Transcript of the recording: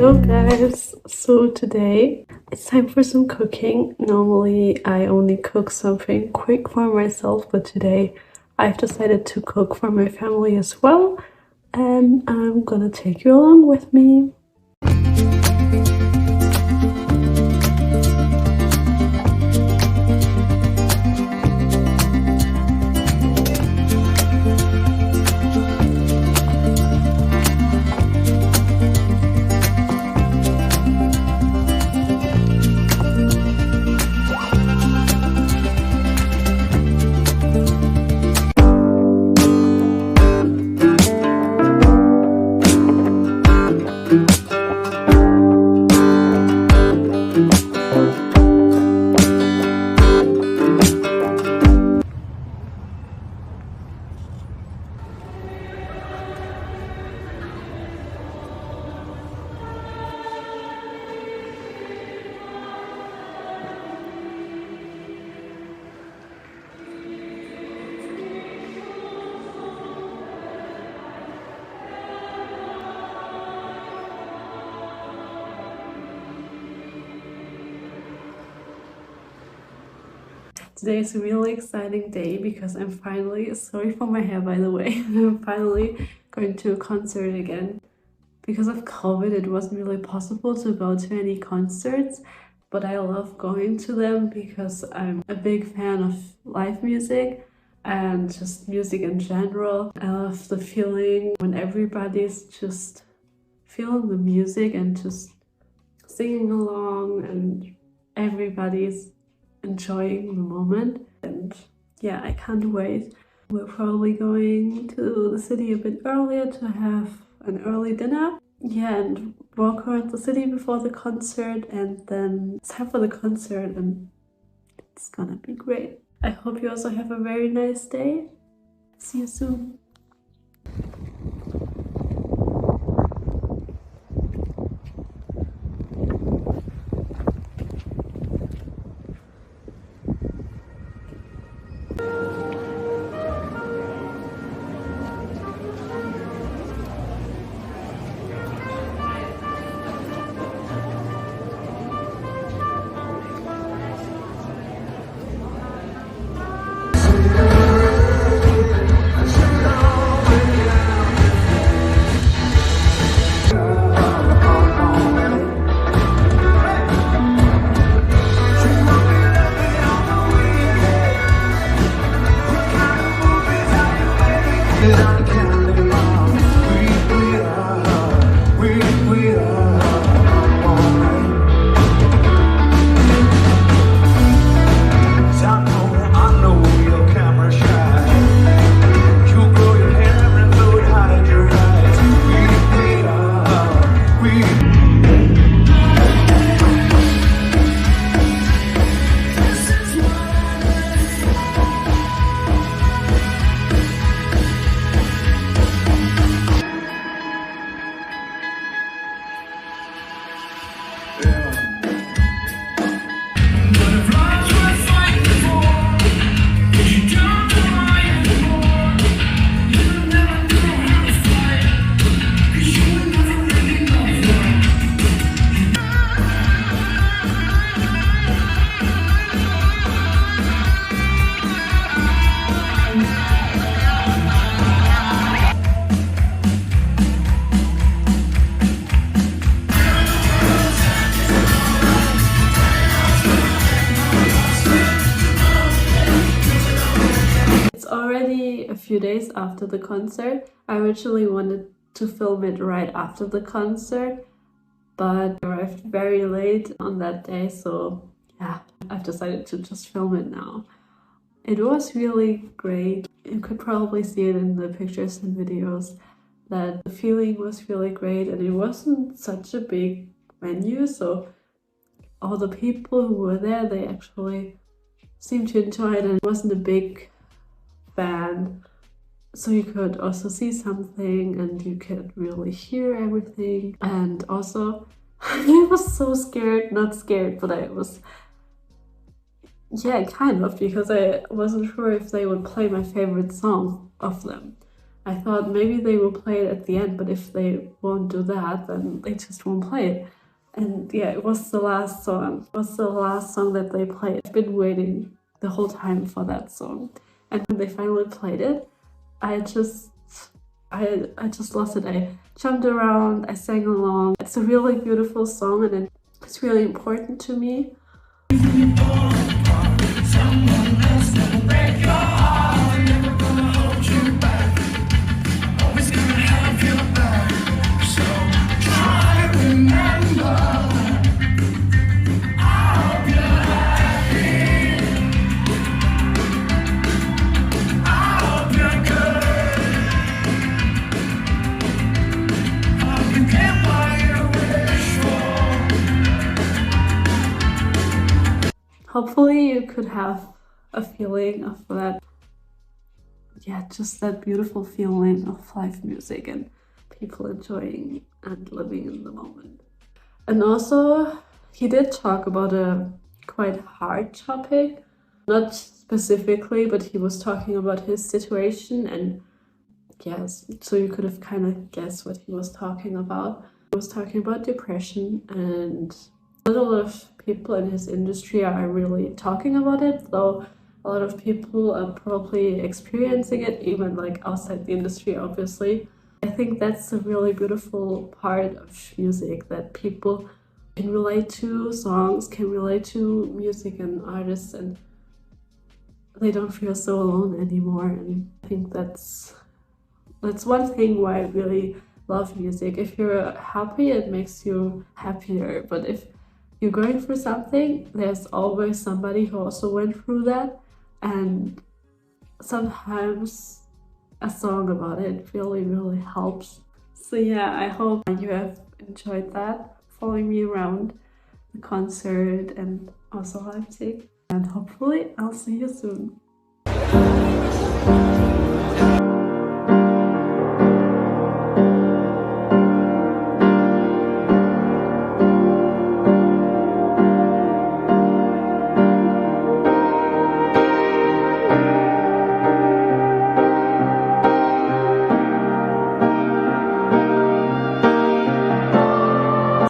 Hello guys, so today it's time for some cooking. Normally I only cook something quick for myself, but today I've decided to cook for my family as well, and I'm gonna take you along with me. Today is a really exciting day because I'm finally, sorry for my hair by the way, I'm finally going to a concert again. Because of COVID, it wasn't really possible to go to any concerts, but I love going to them because I'm a big fan of live music and just music in general. I love the feeling when everybody's just feeling the music and just singing along and everybody's enjoying the moment. And yeah, I can't wait. We're probably going to the city a bit earlier to have an early dinner. Yeah, and walk around the city before the concert, and then it's time for the concert and it's gonna be great. I hope you also have a very nice day. See you soon. Already a few days after the concert. I originally wanted to film it right after the concert, but I arrived very late on that day, so yeah, I've decided to just film it now. It was really great. You could probably see it in the pictures and videos that the feeling was really great, and it wasn't such a big venue, so all the people who were there, they actually seemed to enjoy it, and it wasn't a big band, so you could also see something and you could really hear everything. And also I was so scared, not scared, but I was, yeah, kind of, because I wasn't sure if they would play my favorite song of them. I thought maybe they will play it at the end, but if they won't do that, then they just won't play it. And yeah, it was the last song. It was the last song that they played. I've been waiting the whole time for that song. And when they finally played it, I just lost it. I jumped around, I sang along. It's a really beautiful song and it's really important to me. Hopefully you could have a feeling of that, yeah, just that beautiful feeling of live music and people enjoying and living in the moment. And also, he did talk about a quite hard topic, not specifically, but he was talking about his situation, and yes, so you could have kind of guessed what he was talking about. He was talking about depression, and not a lot of people in his industry are really talking about it, though a lot of people are probably experiencing it, even like outside the industry, obviously. I think that's a really beautiful part of music, that people can relate to songs, can relate to music and artists, and they don't feel so alone anymore. And I think that's one thing why I really love music. If you're happy, it makes you happier. But if you're going through something, there's always somebody who also went through that. And sometimes a song about it really, really helps. So yeah, I hope you have enjoyed that, following me around the concert and also Leipzig. And hopefully I'll see you soon.